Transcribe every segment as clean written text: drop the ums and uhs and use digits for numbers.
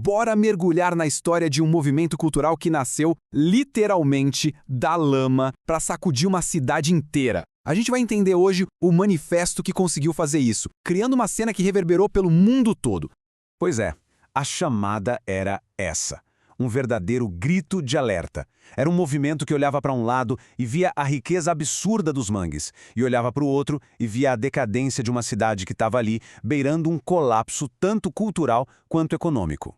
bora mergulhar na história de um movimento cultural que nasceu, literalmente, da lama para sacudir uma cidade inteira. A gente vai entender hoje o manifesto que conseguiu fazer isso, criando uma cena que reverberou pelo mundo todo. Pois é, a chamada era essa. Um verdadeiro grito de alerta. Era um movimento que olhava para um lado e via a riqueza absurda dos mangues, e olhava para o outro e via a decadência de uma cidade que estava ali, beirando um colapso tanto cultural quanto econômico.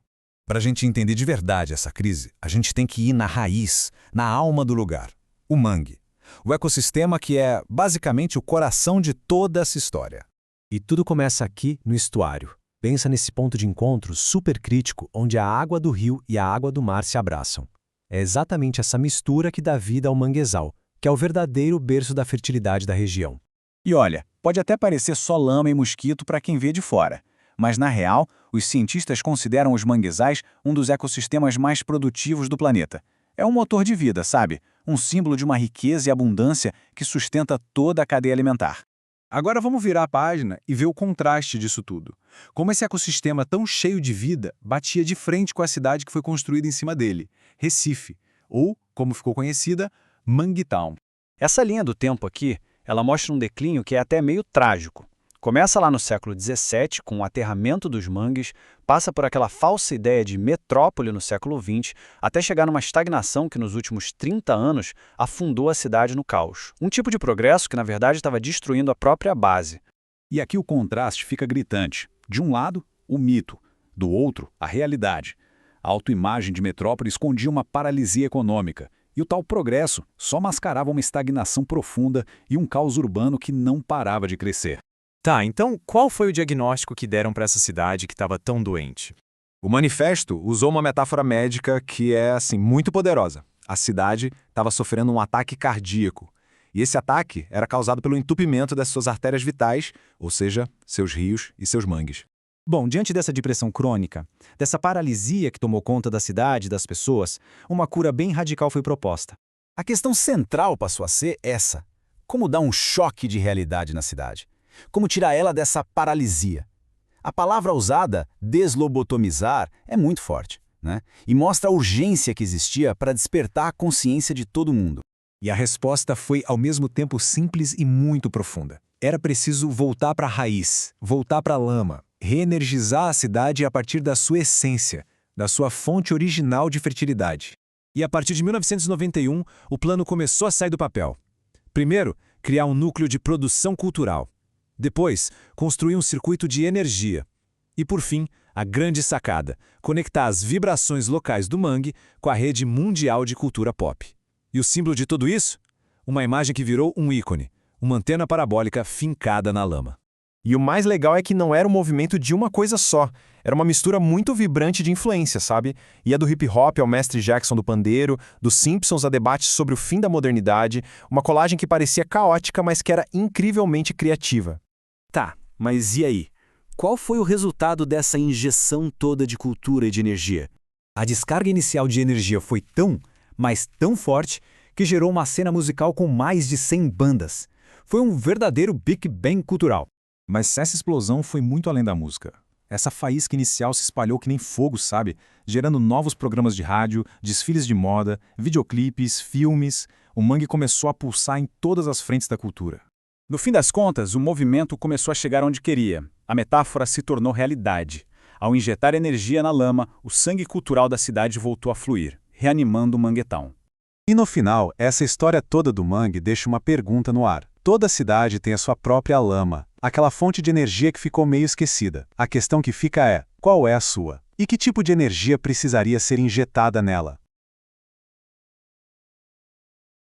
Para a gente entender de verdade essa crise, a gente tem que ir na raiz, na alma do lugar, o mangue. O ecossistema que é, basicamente, o coração de toda essa história. E tudo começa aqui no estuário. Pensa nesse ponto de encontro super crítico onde a água do rio e a água do mar se abraçam. É exatamente essa mistura que dá vida ao manguezal, que é o verdadeiro berço da fertilidade da região. E olha, pode até parecer só lama e mosquito para quem vê de fora, mas na real, os cientistas consideram os manguezais um dos ecossistemas mais produtivos do planeta. É um motor de vida, sabe? Um símbolo de uma riqueza e abundância que sustenta toda a cadeia alimentar. Agora vamos virar a página e ver o contraste disso tudo. Como esse ecossistema tão cheio de vida batia de frente com a cidade que foi construída em cima dele, Recife, ou, como ficou conhecida, Mangue Town. Essa linha do tempo aqui, ela mostra um declínio que é até meio trágico. Começa lá no século XVII, com o aterramento dos mangues, passa por aquela falsa ideia de metrópole no século XX, até chegar numa estagnação que nos últimos 30 anos afundou a cidade no caos. Um tipo de progresso que, na verdade, estava destruindo a própria base. E aqui o contraste fica gritante. De um lado, o mito. Do outro, a realidade. A autoimagem de metrópole escondia uma paralisia econômica. E o tal progresso só mascarava uma estagnação profunda e um caos urbano que não parava de crescer. Tá, então qual foi o diagnóstico que deram para essa cidade que estava tão doente? O manifesto usou uma metáfora médica que é, muito poderosa. A cidade estava sofrendo um ataque cardíaco. E esse ataque era causado pelo entupimento das suas artérias vitais, ou seja, seus rios e seus mangues. Bom, diante dessa depressão crônica, dessa paralisia que tomou conta da cidade e das pessoas, uma cura bem radical foi proposta. A questão central passou a ser essa. Como dar um choque de realidade na cidade? Como tirar ela dessa paralisia? A palavra usada, deslobotomizar, é muito forte, né? E mostra a urgência que existia para despertar a consciência de todo mundo. E a resposta foi ao mesmo tempo simples e muito profunda. Era preciso voltar para a raiz, voltar para a lama, reenergizar a cidade a partir da sua essência, da sua fonte original de fertilidade. E a partir de 1991, o plano começou a sair do papel. Primeiro, criar um núcleo de produção cultural. Depois, construir um circuito de energia. E, por fim, a grande sacada, conectar as vibrações locais do mangue com a rede mundial de cultura pop. E o símbolo de tudo isso? Uma imagem que virou um ícone, uma antena parabólica fincada na lama. E o mais legal é que não era um movimento de uma coisa só. Era uma mistura muito vibrante de influência, sabe? Ia do hip-hop ao mestre Jackson do pandeiro, dos Simpsons a debates sobre o fim da modernidade, uma colagem que parecia caótica, mas que era incrivelmente criativa. Tá, mas e aí? Qual foi o resultado dessa injeção toda de cultura e de energia? A descarga inicial de energia foi tão, mas tão forte, que gerou uma cena musical com mais de 100 bandas. Foi um verdadeiro Big Bang cultural. Mas essa explosão foi muito além da música. Essa faísca inicial se espalhou que nem fogo, sabe? Gerando novos programas de rádio, desfiles de moda, videoclipes, filmes. O mangue começou a pulsar em todas as frentes da cultura. No fim das contas, o movimento começou a chegar onde queria. A metáfora se tornou realidade. Ao injetar energia na lama, o sangue cultural da cidade voltou a fluir, reanimando o Mangue Town. E no final, essa história toda do mangue deixa uma pergunta no ar. Toda cidade tem a sua própria lama, aquela fonte de energia que ficou meio esquecida. A questão que fica é, qual é a sua? E que tipo de energia precisaria ser injetada nela?